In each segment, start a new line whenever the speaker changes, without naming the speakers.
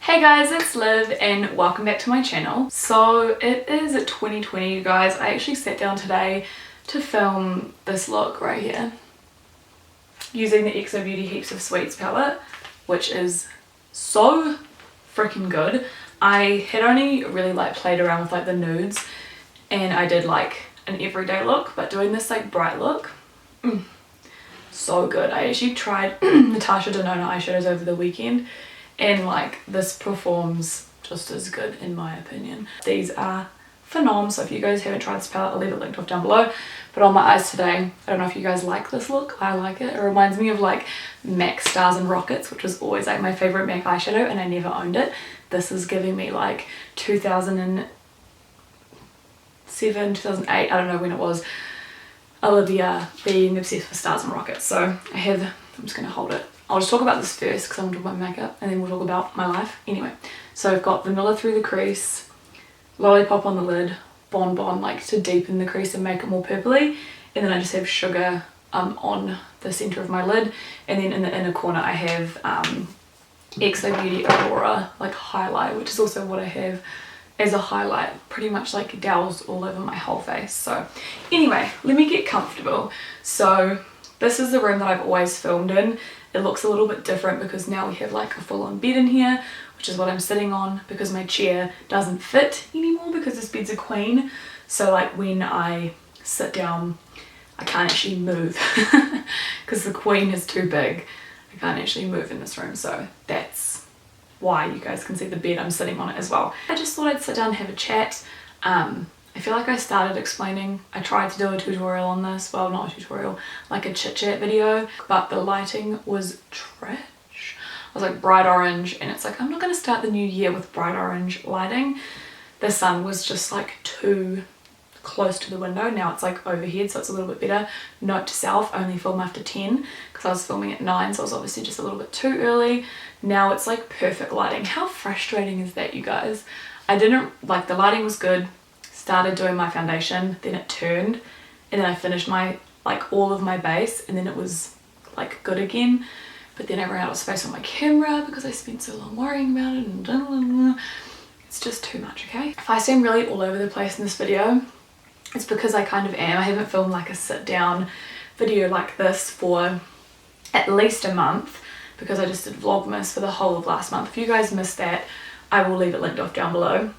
Hey guys, it's Liv and welcome back to my channel. So it is 2020, you guys. I actually sat down today to film this look right here using the XO Beauty Heaps of Sweets palette, which is so freaking good. I had only really played around with the nudes and I did an everyday look, but doing this bright look, so good. I actually tried Natasha Denona eyeshadows over the weekend and this performs just as good in my opinion. These are phenom, so if you guys haven't tried this palette, I'll leave it linked off down below. But on my eyes today, I don't know if you guys like this look, I like it. It reminds me of MAC Stars and Rockets, which was always my favorite MAC eyeshadow and I never owned it. This is giving me 2007, 2008, I don't know when it was, Olivia being obsessed with Stars and Rockets. So I'm just going to hold it. I'll just talk about this first because I'm going to talk about makeup and then we'll talk about my life. Anyway, so I've got Vanilla through the crease, Lollipop on the lid, Bon Bon to deepen the crease and make it more purpley, and then I just have Sugar on the centre of my lid, and then in the inner corner I have XO Beauty Aurora highlight, which is also what I have as a highlight, pretty much dowels all over my whole face. So anyway, let me get comfortable. So this is the room that I've always filmed in. It looks a little bit different because now we have a full-on bed in here, which is what I'm sitting on because my chair doesn't fit anymore because this bed's a queen. So when I sit down, I can't actually move because the queen is too big. I can't actually move in this room, so that's why you guys can see the bed I'm sitting on it as well. I just thought I'd sit down and have a chat. I feel like I started explaining, I tried to do a tutorial on this, well not a tutorial, a chit chat video, but the lighting was trash. I was bright orange and it's I'm not going to start the new year with bright orange lighting. The sun was just too close to the window. Now it's overhead, so it's a little bit better. Note to self, only film after 10 because I was filming at 9, so it was obviously just a little bit too early. Now it's perfect lighting. How frustrating is that, you guys? I didn't, the lighting was good. Started doing my foundation, then it turned, and then I finished my all of my base, and then it was good again. But then I ran out of space on my camera because I spent so long worrying about it, and it's just too much. Okay, if I seem really all over the place in this video, it's because I kind of am. I haven't filmed a sit down video like this for at least a month because I just did Vlogmas for the whole of last month. If you guys missed that, I will leave it linked off down below.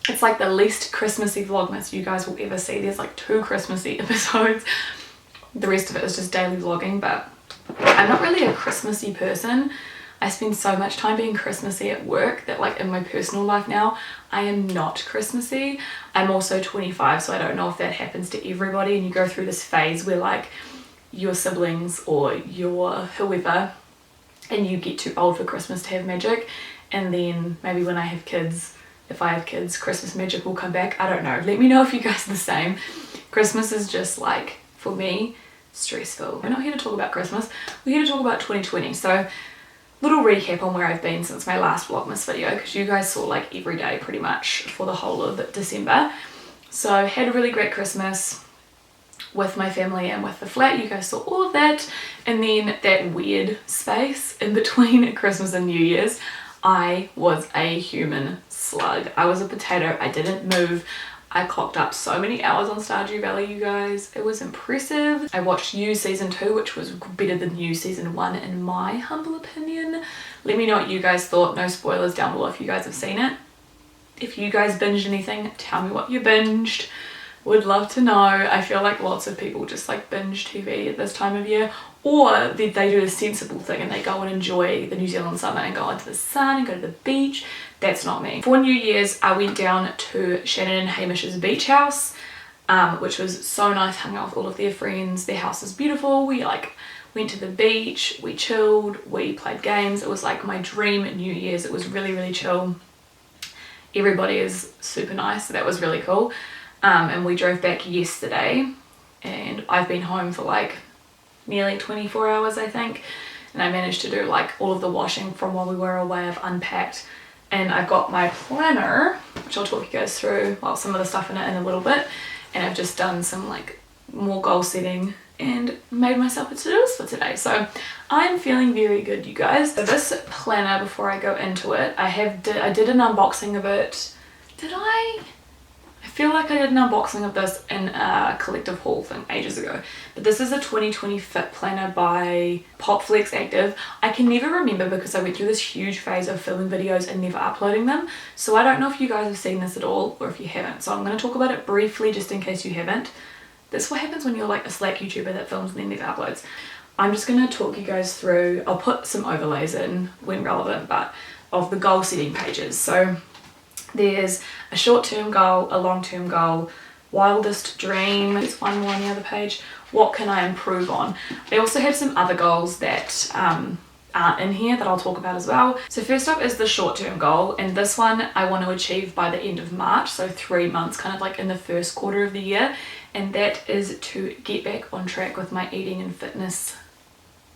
It's the least Christmassy Vlogmas you guys will ever see. There's 2 Christmassy episodes. The rest of it is just daily vlogging, but I'm not really a Christmassy person. I spend so much time being Christmassy at work that in my personal life now, I am not Christmassy. I'm also 25, so I don't know if that happens to everybody and you go through this phase where your siblings or your whoever and you get too old for Christmas to have magic, and then maybe when I have kids, if I have kids, Christmas magic will come back. I don't know. Let me know if you guys are the same. Christmas is just for me, stressful. We're not here to talk about Christmas. We're here to talk about 2020. So little recap on where I've been since my last Vlogmas video because you guys saw every day pretty much for the whole of December. So had a really great Christmas with my family and with the flat. You guys saw all of that. And then that weird space in between Christmas and New Year's, I was a human slug. I was a potato. I didn't move. I clocked up so many hours on Stardew Valley, you guys. It was impressive. I watched You Season 2, which was better than You Season 1 in my humble opinion. Let me know what you guys thought. No spoilers down below if you guys have seen it. If you guys binged anything, tell me what you binged. Would love to know. I feel lots of people just binge TV at this time of year, or they do the sensible thing and they go and enjoy the New Zealand summer and go into the sun and go to the beach. That's not me. For New Year's, I went down to Shannon and Hamish's beach house, which was so nice. Hung out with all of their friends. Their house is beautiful. We went to the beach, we chilled, we played games. It was my dream New Year's. It was really, really chill. Everybody is super nice, so that was really cool. And we drove back yesterday and I've been home for nearly 24 hours I think, and I managed to do all of the washing from while we were away. I've unpacked and I've got my planner, which I'll talk you guys through, well, some of the stuff in it in a little bit, and I've just done some more goal setting and made myself a to-do list for today. So I'm feeling very good, you guys. So this planner, before I go into it, I did an unboxing of it. Did I? I feel like I did an unboxing of this in a collective haul thing ages ago. But this is a 2020 Fit Planner by Popflex Active. I can never remember because I went through this huge phase of filming videos and never uploading them. So I don't know if you guys have seen this at all or if you haven't. So I'm going to talk about it briefly just in case you haven't. That's what happens when you're like a slack YouTuber that films and then never uploads. I'm just going to talk you guys through, I'll put some overlays in when relevant, but of the goal setting pages. So there's a short-term goal, a long-term goal, wildest dream, there's one more on the other page, what can I improve on. I also have some other goals that aren't in here that I'll talk about as well. So first up is the short-term goal, and this one I want to achieve by the end of March, so 3 months, kind of like in the first quarter of the year, and that is to get back on track with my eating and fitness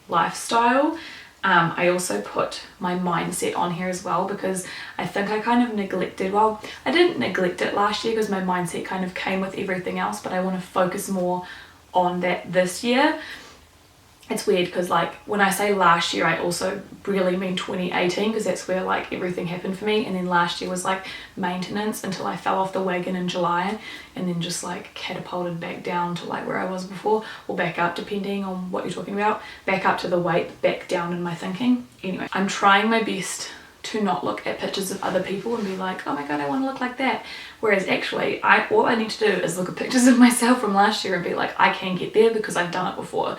lifestyle. I also put my mindset on here as well because I think I kind of neglected, well, I didn't neglect it last year because my mindset kind of came with everything else, but I want to focus more on that this year. It's weird because like when I say last year, I also really mean 2018 because that's where like everything happened for me, and then last year was like maintenance until I fell off the wagon in July and then just like catapulted back down to like where I was before, or back up depending on what you're talking about, back up to the weight, back down in my thinking. Anyway, I'm trying my best to not look at pictures of other people and be like, oh my god, I want to look like that. Whereas actually, all I need to do is look at pictures of myself from last year and be like, I can get there because I've done it before.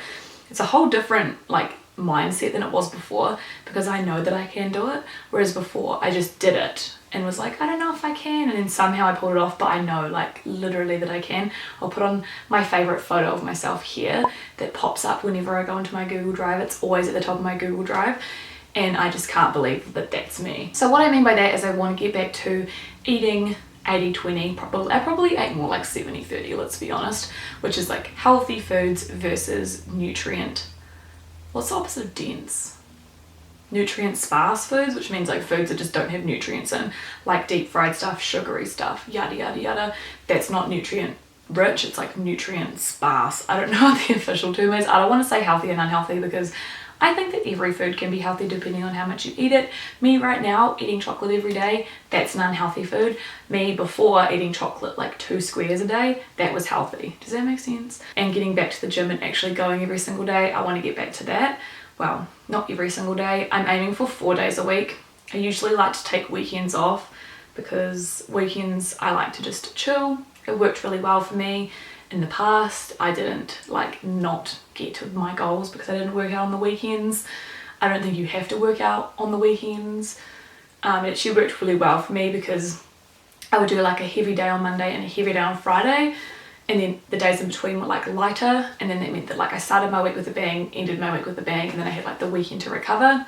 It's a whole different like mindset than it was before because I know that I can do it, whereas before I just did it and was like, I don't know if I can, and then somehow I pulled it off, but I know like literally that I can. I'll put on my favorite photo of myself here that pops up whenever I go into my Google Drive. It's always at the top of my Google Drive, and I just can't believe that that's me. So what I mean by that is I want to get back to eating 80-20, I probably ate more like 70-30, let's be honest, which is like healthy foods versus nutrient, what's the opposite of dense? Nutrient sparse foods, which means like foods that just don't have nutrients in, like deep fried stuff, sugary stuff, yada yada yada. That's not nutrient rich, it's like nutrient sparse. I don't know what the official term is. I don't want to say healthy and unhealthy because I think that every food can be healthy depending on how much you eat it. Me right now, eating chocolate every day, that's an unhealthy food. Me before, eating chocolate like 2 squares a day, that was healthy. Does that make sense? And getting back to the gym and actually going every single day, I want to get back to that. Well, not every single day. I'm aiming for 4 days a week. I usually like to take weekends off because weekends I like to just chill. It worked really well for me. In the past, I didn't like not get to my goals because I didn't work out on the weekends. I don't think you have to work out on the weekends. It actually worked really well for me because I would do like a heavy day on Monday and a heavy day on Friday, and then the days in between were like lighter, and then that meant that like I started my week with a bang, ended my week with a bang, and then I had like the weekend to recover.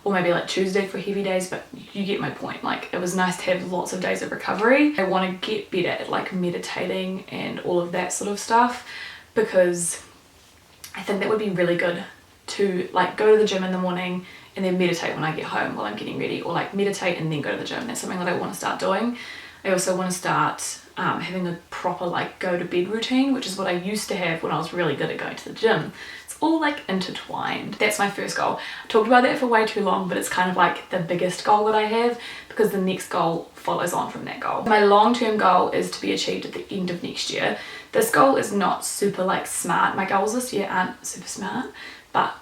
Or maybe like Tuesday for heavy days, but you get my point. Like it was nice to have lots of days of recovery. I want to get better at like meditating and all of that sort of stuff because I think that would be really good to like go to the gym in the morning and then meditate when I get home while I'm getting ready, or like meditate and then go to the gym. That's something that I want to start doing. I also want to start having a proper like go to bed routine, which is what I used to have when I was really good at going to the gym. It's all like intertwined. That's my first goal. I talked about that for way too long, but it's kind of like the biggest goal that I have because the next goal follows on from that goal. My long-term goal is to be achieved at the end of next year. This goal is not super like smart. My goals this year aren't super smart, but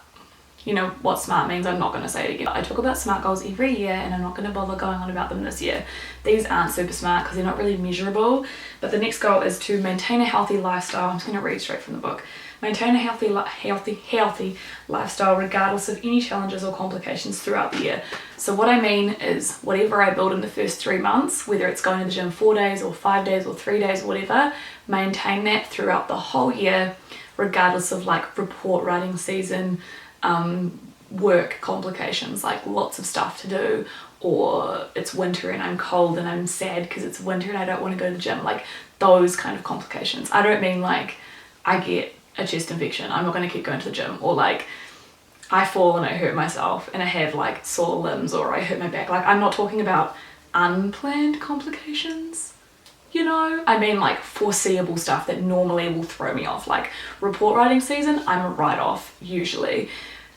you know what smart means. I'm not going to say it again. I talk about smart goals every year and I'm not going to bother going on about them this year. These aren't super smart because they're not really measurable, but the next goal is to maintain a healthy lifestyle. I'm just going to read straight from the book. Maintain a healthy lifestyle regardless of any challenges or complications throughout the year. So what I mean is whatever I build in the first 3 months, whether it's going to the gym 4 days or 5 days or 3 days or whatever, maintain that throughout the whole year regardless of like report writing season, work complications, like lots of stuff to do, or it's winter and I'm cold and I'm sad because it's winter and I don't want to go to the gym, like those kind of complications. I don't mean like I get a chest infection, I'm not going to keep going to the gym, or like I fall and I hurt myself and I have like sore limbs or I hurt my back. Like I'm not talking about unplanned complications. you know? I mean like foreseeable stuff that normally will throw me off. Like report writing season, I'm a write-off usually.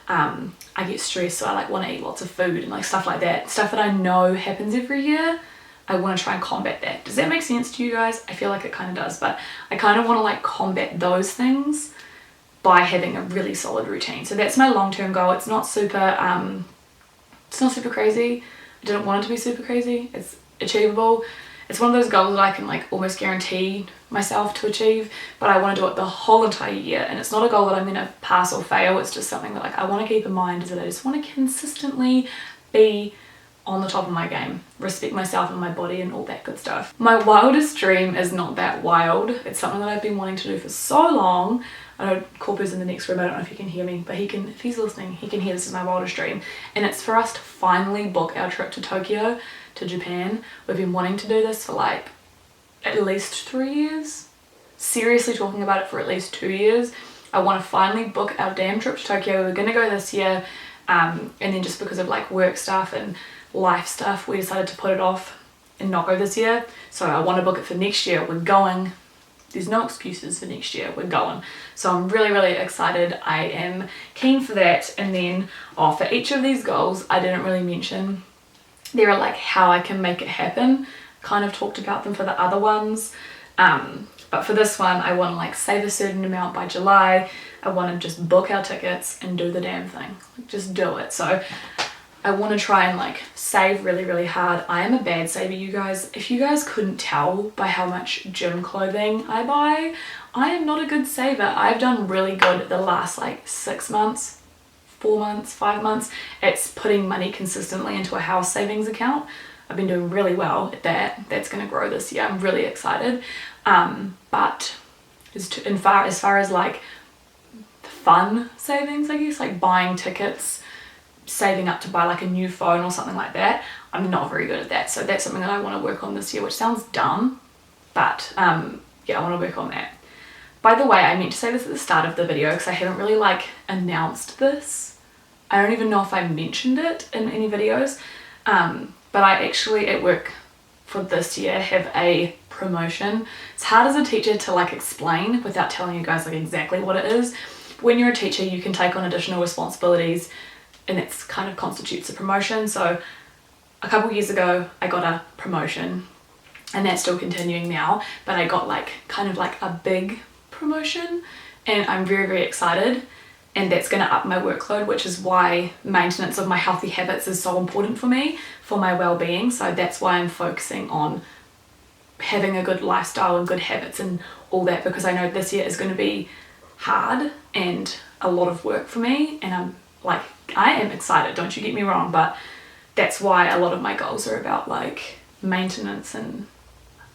I get stressed, so I like want to eat lots of food and like stuff like that. Stuff that I know happens every year, I want to try and combat that. Does that make sense to you guys? I feel like it kind of does, but I kind of want to like combat those things by having a really solid routine. So that's my long-term goal. It's not super crazy. I didn't want it to be super crazy. It's achievable. It's one of those goals that I can like almost guarantee myself to achieve, but I want to do it the whole entire year. And it's not a goal that I'm going to pass or fail. It's just something that like I want to keep in mind, is that I just want to consistently be on the top of my game, respect myself and my body and all that good stuff. My wildest dream is not that wild. It's something that I've been wanting to do for so long. I know Corpus in the next room, I don't know if he can hear me, but he can, if he's listening, he can hear this is my wildest dream. And it's for us to finally book our trip to Tokyo, to Japan. We've been wanting to do this for like at least 3 years. Seriously talking about it for at least 2 years. I want to finally book our damn trip to Tokyo. We're gonna go this year, and then just because of like work stuff and life stuff, we decided to put it off and not go this year. So I want to book it for next year. We're going. There's no excuses for next year. We're going. So I'm really, really excited. I am keen for that. And then for each of these goals, I didn't really mention, there are like how I can make it happen. Kind of talked about them for the other ones. But for this one, I want to like save a certain amount by July. I want to just book our tickets and do the damn thing. Just do it. So I want to try and like save really, really hard. I am a bad saver, you guys. If you guys couldn't tell by how much gym clothing I buy, I am not a good saver. I've done really good the last like 6 months, 4 months, 5 months. It's putting money consistently into a house savings account. I've been doing really well at that. That's going to grow this year. I'm really excited. But as far as like fun savings, I guess, like buying tickets, saving up to buy like a new phone or something like that, I'm not very good at that. So that's something that I want to work on this year, which sounds dumb, but yeah, I want to work on that. By the way, I meant to say this at the start of the video because I haven't really like announced this. I don't even know if I mentioned it in any videos, but I actually at work for this year have a promotion. It's hard as a teacher to like explain without telling you guys like exactly what it is. When you're a teacher, you can take on additional responsibilities, and that's kind of constitutes a promotion. So a couple years ago I got a promotion, and that's still continuing now, but I got like kind of like a big promotion, and I'm very, very excited, and that's going to up my workload, which is why maintenance of my healthy habits is so important for me, for my well-being. So that's why I'm focusing on having a good lifestyle and good habits and all that, because I know this year is going to be hard and a lot of work for me, and I am excited, don't you get me wrong, but that's why a lot of my goals are about like maintenance and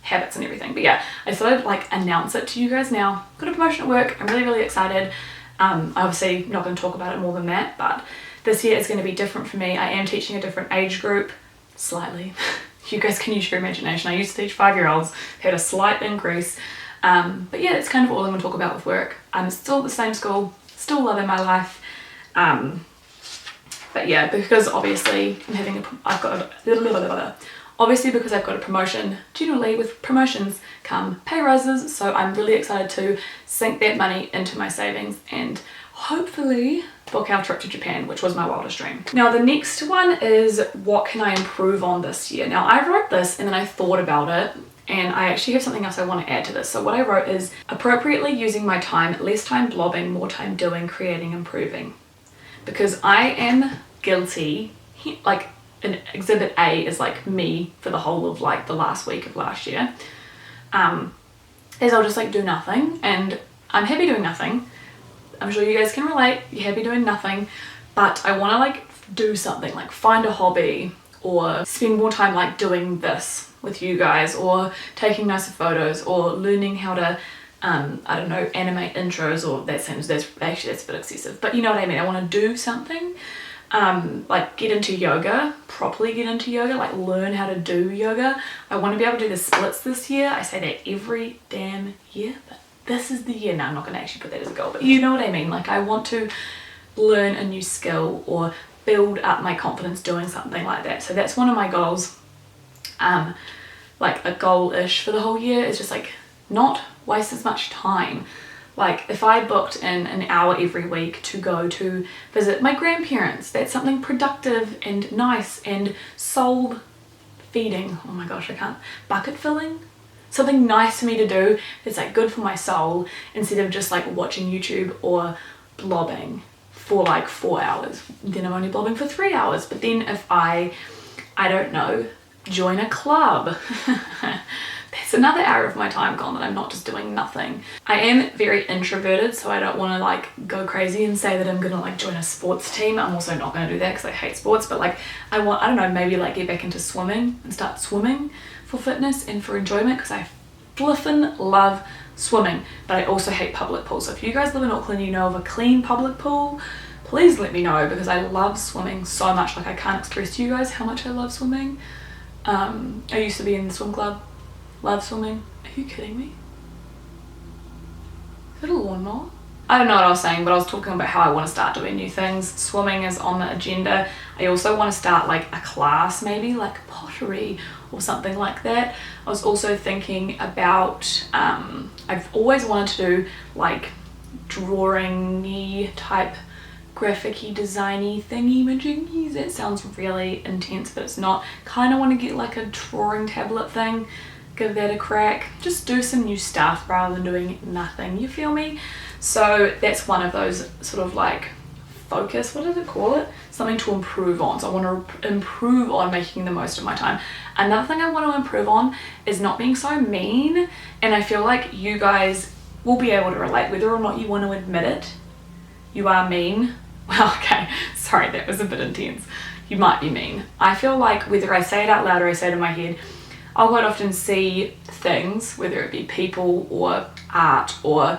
habits and everything. But yeah, I thought I'd like announce it to you guys now. Got a promotion at work. I'm really, really excited. Obviously not going to talk about it more than that, but this year is going to be different for me. I am teaching a different age group, slightly. You guys can use your imagination. I used to teach 5-year-olds, had a slight increase. But yeah, that's kind of all I'm going to talk about with work. I'm still at the same school, still loving my life. But yeah, because obviously obviously because I've got a promotion, generally with promotions come pay rises, so I'm really excited to sink that money into my savings and hopefully book our trip to Japan, which was my wildest dream. Now the next one is, what can I improve on this year? Now I wrote this and then I thought about it, and I actually have something else I want to add to this. So what I wrote is, appropriately using my time, less time blobbing, more time doing, creating, improving. Because I am guilty, like an exhibit A is like me for the whole of like the last week of last year, is I'll just like do nothing, and I'm happy doing nothing. I'm sure you guys can relate, you're happy doing nothing, but I want to like do something, like find a hobby or spend more time like doing this with you guys, or taking nicer photos, or learning how to I don't know, animate intros, or that's a bit excessive, but you know what I mean. I want to do something, like get into yoga, properly get into yoga, like learn how to do yoga. I want to be able to do the splits this year. I say that every damn year, but this is the year. No, I'm not going to actually put that as a goal, but you know what I mean. Like I want to learn a new skill or build up my confidence doing something like that. So that's one of my goals. like a goal-ish for the whole year is just like not waste as much time. Like if I booked in an hour every week to go to visit my grandparents, that's something productive and nice and soul feeding. Oh my gosh, I can't. Bucket filling? Something nice for me to do that's like good for my soul, instead of just like watching YouTube or blobbing for like 4 hours. Then I'm only blobbing for 3 hours. But then if I don't know, join a club, that's another hour of my time gone that I'm not just doing nothing. I am very introverted, so I don't want to like go crazy and say that I'm gonna like join a sports team. I'm also not gonna do that because I hate sports, but like I don't know, maybe like get back into swimming and start swimming for fitness and for enjoyment, because I flippin' love swimming. But I also hate public pools. So if you guys live in Auckland, you know of a clean public pool, please let me know, because I love swimming so much. Like I can't express to you guys how much I love swimming. I used to be in the swim club. Love swimming. Are you kidding me? Is it a lawnmower? I don't know what I was saying, but I was talking about how I want to start doing new things. Swimming is on the agenda. I also want to start like a class, maybe like pottery or something like that. I was also thinking about, I've always wanted to do like drawing-y type graphic-y, designy thingy-majiggies. That sounds really intense, but it's not. Kind of want to get like a drawing tablet thing, give that a crack, just do some new stuff rather than doing nothing, you feel me? So that's one of those sort of like focus, what does it call it? Something to improve on. So I want to improve on making the most of my time. Another thing I want to improve on is not being so mean, and I feel like you guys will be able to relate whether or not you want to admit it. You are mean. Well, okay, sorry, that was a bit intense. You might be mean. I feel like whether I say it out loud or I say it in my head, I'll quite often see things, whether it be people or art or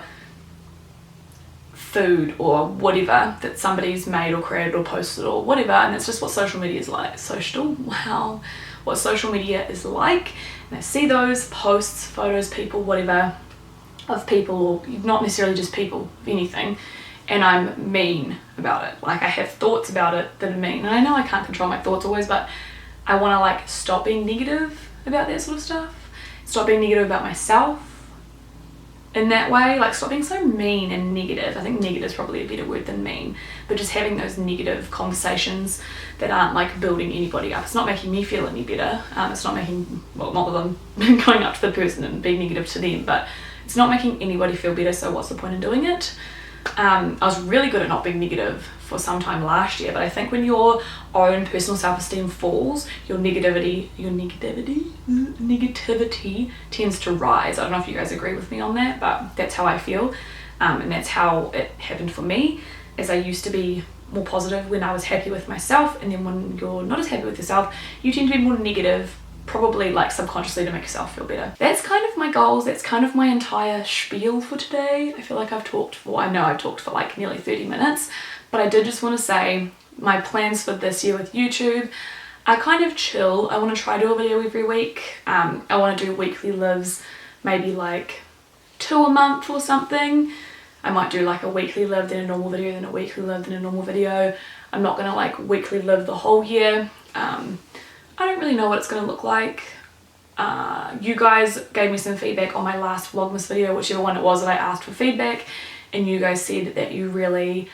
food or whatever, that somebody's made or created or posted or whatever, and it's just what social media is like. What social media is like. And I see those posts, photos, people, whatever, of people, or not necessarily just people, anything, and I'm mean about it. Like I have thoughts about it that are mean, and I know I can't control my thoughts always, but I want to like stop being negative about that sort of stuff, stop being negative about myself in that way, like stop being so mean and negative. I think negative is probably a better word than mean, but just having those negative conversations that aren't like building anybody up. It's not making me feel any better. It's not making, well, not that I'm going up to the person and being negative to them, but it's not making anybody feel better, so what's the point in doing it? I was really good at not being negative for some time last year, but I think when your own personal self-esteem falls, your negativity tends to rise. I don't know if you guys agree with me on that, but that's how I feel, and that's how it happened for me. As I used to be more positive when I was happy with myself, and then when you're not as happy with yourself, you tend to be more negative, probably like subconsciously to make yourself feel better. That's kind of my goals. That's kind of my entire spiel for today. I feel like I've talked for like nearly 30 minutes, but I did just want to say my plans for this year with YouTube are kind of chill. I want to try to do a video every week. I want to do weekly lives, maybe like 2 a month or something. I might do like a weekly live, then a normal video, then a weekly live, then a normal video. I'm not gonna like weekly live the whole year. I don't really know what it's going to look like. You guys gave me some feedback on my last Vlogmas video, whichever one it was that I asked for feedback, and you guys said that you really,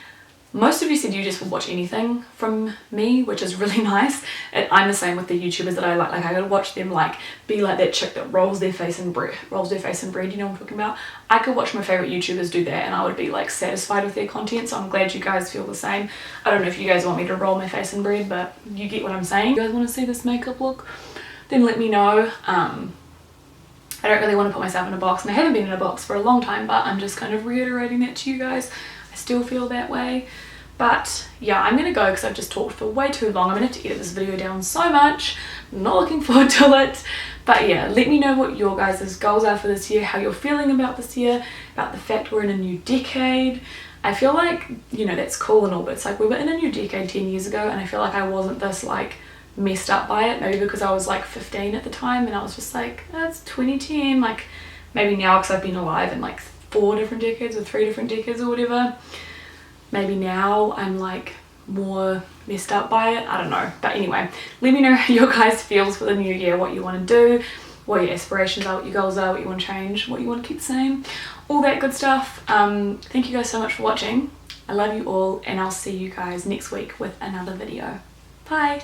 most of you said you just would watch anything from me, which is really nice. And I'm the same with the YouTubers that I like I gotta watch them like be like that chick that rolls their face in bread, you know what I'm talking about? I could watch my favorite YouTubers do that and I would be like satisfied with their content, so I'm glad you guys feel the same. I don't know if you guys want me to roll my face in bread, but you get what I'm saying. If you guys want to see this makeup look, then let me know. I don't really want to put myself in a box, and I haven't been in a box for a long time, but I'm just kind of reiterating that to you guys. I still feel that way. But yeah, I'm gonna go because I've just talked for way too long. I'm gonna have to edit this video down so much. I'm not looking forward to it. But yeah, let me know what your guys' goals are for this year, how you're feeling about this year, about the fact we're in a new decade. I feel like, you know, that's cool and all, but it's like we were in a new decade 10 years ago, and I feel like I wasn't this like messed up by it. Maybe because I was like 15 at the time and I was just like, that's 2010. Like maybe now because I've been alive in like 4 different decades or 3 different decades or whatever, maybe now I'm like more messed up by it. I don't know. But anyway, let me know how your guys feels for the new year, what you want to do. what your aspirations are, what your goals are, what you want to change, what you want to keep the same, all that good stuff. Thank you guys so much for watching. I love you all, and I'll see you guys next week with another video. Bye!